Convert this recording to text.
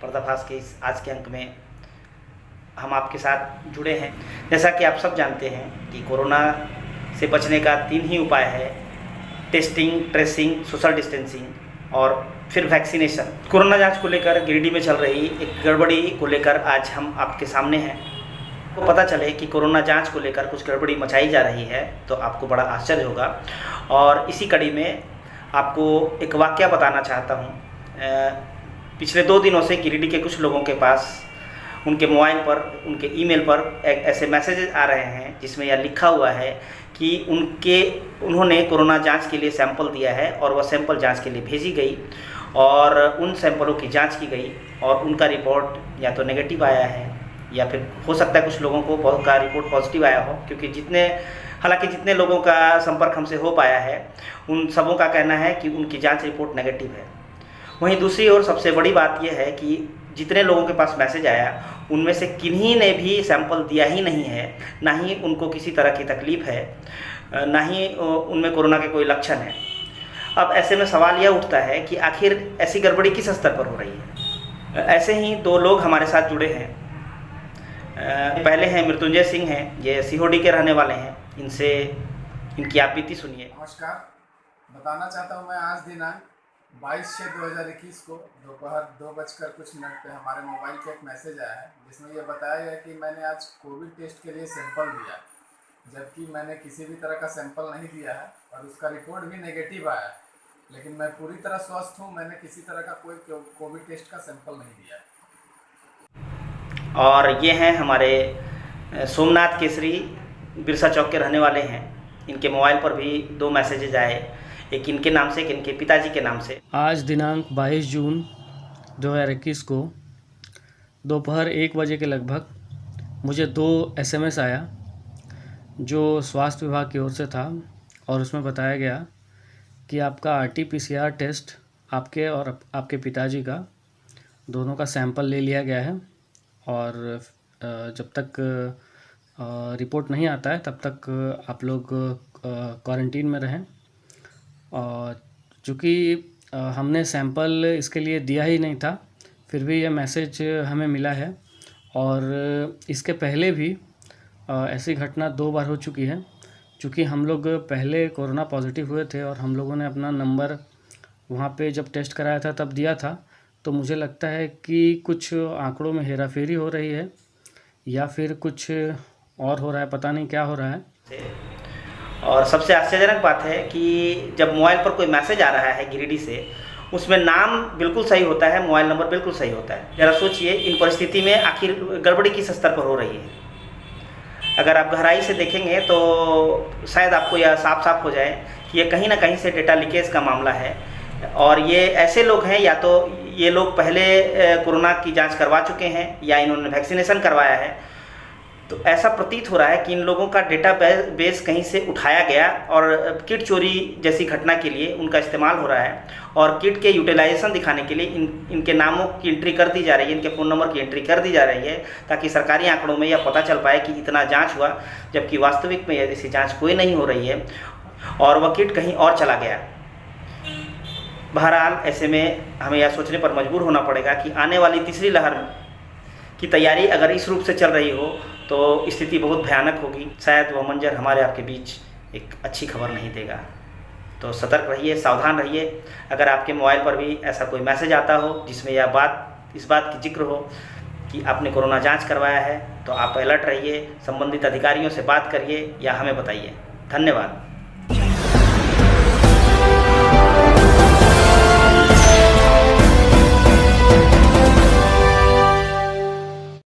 पर्दाफाश के इस आज के अंक में हम आपके साथ जुड़े हैं। जैसा कि आप सब जानते हैं कि कोरोना से बचने का 3 ही उपाय है: टेस्टिंग, ट्रेसिंग, सोशल डिस्टेंसिंग और फिर वैक्सीनेशन। कोरोना जांच को लेकर गिरिडीह में चल रही एक गड़बड़ी को लेकर आज हम आपके सामने हैं। तो पता चले कि कोरोना जांच को लेकर कुछ गड़बड़ी मचाई जा रही है तो आपको बड़ा आश्चर्य होगा, और इसी कड़ी में आपको एक वाकया बताना चाहता हूँ। पिछले 2 दिनों से गिरिडीह के कुछ लोगों के पास उनके मोबाइल पर, उनके ईमेल पर ऐसे मैसेजेस आ रहे हैं जिसमें यह लिखा हुआ है कि उन्होंने कोरोना जांच के लिए सैंपल दिया है और वह सैंपल जांच के लिए भेजी गई और उन सैंपलों की जांच की गई और उनका रिपोर्ट या तो नेगेटिव आया है या फिर हो सकता है कुछ लोगों का रिपोर्ट पॉजिटिव आया हो, क्योंकि जितने लोगों का संपर्क हमसे हो पाया है उन सबों का कहना है कि उनकी जांच रिपोर्ट नेगेटिव है। वहीं दूसरी ओर सबसे बड़ी बात यह है कि जितने लोगों के पास मैसेज आया उनमें से किन्हीं ने भी सैंपल दिया ही नहीं है, ना ही उनको किसी तरह की तकलीफ़ है, ना ही उनमें कोरोना के कोई लक्षण है। अब ऐसे में सवाल यह उठता है कि आखिर ऐसी गड़बड़ी किस स्तर पर हो रही है। ऐसे ही 2 लोग हमारे साथ जुड़े हैं। पहले हैं मृत्युंजय सिंह हैं, ये सीहोडी के रहने वाले हैं। इनकी आप बीती सुनिए। नमस्कार, बताना चाहता हूँ मैं आज दिनांक 22/6/2021 को दोपहर 2 कुछ मिनट पे हमारे मोबाइल पे एक मैसेज आया है जिसमें यह बताया गया कि मैंने आज कोविड टेस्ट के लिए सैंपल दिया, जबकि मैंने किसी भी तरह का सैंपल नहीं दिया है और उसका रिपोर्ट भी नेगेटिव आया है। लेकिन मैं पूरी तरह स्वस्थ हूँ, मैंने किसी तरह का कोई कोविड टेस्ट का सैंपल नहीं दिया है। और ये हैं हमारे सोमनाथ केसरी, बिरसा चौक के रहने वाले हैं। इनके मोबाइल पर भी 2 मैसेजेज आए, एक इनके नाम से, एक इनके पिताजी के नाम से। आज दिनांक 22 जून 2021 को दोपहर 1 बजे के लगभग मुझे 2 SMS आया जो स्वास्थ्य विभाग की ओर से था, और उसमें बताया गया कि आपका RT-PCR टेस्ट आपके और आपके पिताजी का दोनों का सैंपल ले लिया गया है और जब तक रिपोर्ट नहीं आता है तब तक आप लोग क्वारंटीन में रहें। और चूँकि हमने सैंपल इसके लिए दिया ही नहीं था, फिर भी यह मैसेज हमें मिला है। और इसके पहले भी ऐसी घटना 2 बार हो चुकी है। चूँकि हम लोग पहले कोरोना पॉजिटिव हुए थे और हम लोगों ने अपना नंबर वहाँ पे जब टेस्ट कराया था तब दिया था, तो मुझे लगता है कि कुछ आंकड़ों में हेराफेरी हो रही है या फिर कुछ और हो रहा है, पता नहीं क्या हो रहा है। और सबसे आश्चर्यजनक बात है कि जब मोबाइल पर कोई मैसेज आ रहा है गिरिडीह से, उसमें नाम बिल्कुल सही होता है, मोबाइल नंबर बिल्कुल सही होता है। ज़रा सोचिए इन परिस्थिति में आखिर गड़बड़ी किस स्तर पर हो रही है। अगर आप गहराई से देखेंगे तो शायद आपको यह साफ हो जाए कि यह कहीं ना कहीं से डेटा लीकेज का मामला है। और ये ऐसे लोग हैं, या तो ये लोग पहले कोरोना की जांच करवा चुके हैं या इन्होंने वैक्सीनेशन करवाया है। तो ऐसा प्रतीत हो रहा है कि इन लोगों का डेटा बेस कहीं से उठाया गया और किट चोरी जैसी घटना के लिए उनका इस्तेमाल हो रहा है, और किट के यूटिलाइजेशन दिखाने के लिए इनके नामों की एंट्री कर दी जा रही है, इनके फ़ोन नंबर की एंट्री कर दी जा रही है, ताकि सरकारी आंकड़ों में यह पता चल पाए कि इतना जांच हुआ, जबकि वास्तविक में ऐसी जांच कोई नहीं हो रही है और वह किट कहीं और चला गया। बहरहाल ऐसे में हमें यह सोचने पर मजबूर होना पड़ेगा कि आने वाली तीसरी लहर की तैयारी अगर इस रूप से चल रही हो तो स्थिति बहुत भयानक होगी। शायद वह मंजर हमारे आपके बीच एक अच्छी खबर नहीं देगा। तो सतर्क रहिए, सावधान रहिए। अगर आपके मोबाइल पर भी ऐसा कोई मैसेज आता हो जिसमें इस बात की जिक्र हो कि आपने कोरोना जांच करवाया है, तो आप अलर्ट रहिए, संबंधित अधिकारियों से बात करिए या हमें बताइए। धन्यवाद।